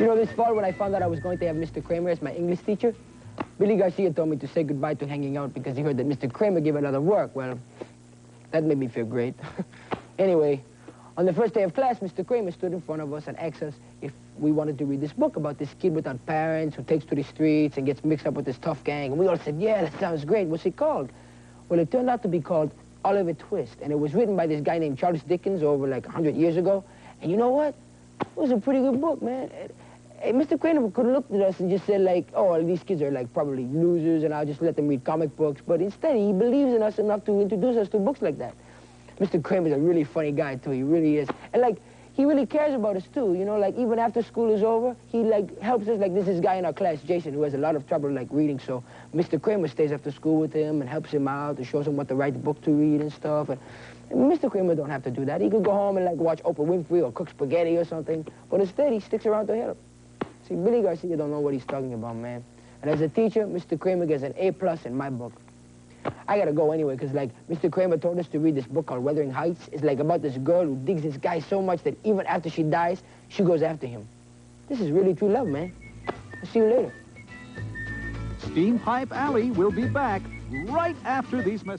You know, this fall when I found out I was going to have Mr. Kramer as my English teacher, Billy Garcia told me to say goodbye to hanging out because he heard that Mr. Kramer gave another work. Well, that made me feel great. Anyway, on the first day of class, Mr. Kramer stood in front of us and asked us if we wanted to read this book about this kid without parents who takes to the streets and gets mixed up with this tough gang. And we all said, yeah, that sounds great. What's it called? Well, it turned out to be called Oliver Twist, and it was written by this guy named Charles Dickens over like 100 years ago. And you know what? It was a pretty good book, man. Mr. Kramer could have looked at us and just said, like, oh, these kids are, like, probably losers, and I'll just let them read comic books. But instead, he believes in us enough to introduce us to books like that. Mr. Kramer's a really funny guy, too. He really is. And, like, he really cares about us, too. You know, like, even after school is over, he, like, helps us. Like, this is guy in our class, Jason, who has a lot of trouble, like, reading. So Mr. Kramer stays after school with him and helps him out and shows him what the right book to read and stuff. And Mr. Kramer don't have to do that. He could go home and, like, watch Oprah Winfrey or cook spaghetti or something. But instead, he sticks around to help. See, Billy Garcia don't know what he's talking about, man. And as a teacher, Mr. Kramer gets an A+ in my book. I gotta go anyway, because, like, Mr. Kramer told us to read this book called Wuthering Heights. It's, like, about this girl who digs this guy so much that even after she dies, she goes after him. This is really true love, man. I'll see you later. Steampipe Alley will be back right after these messages.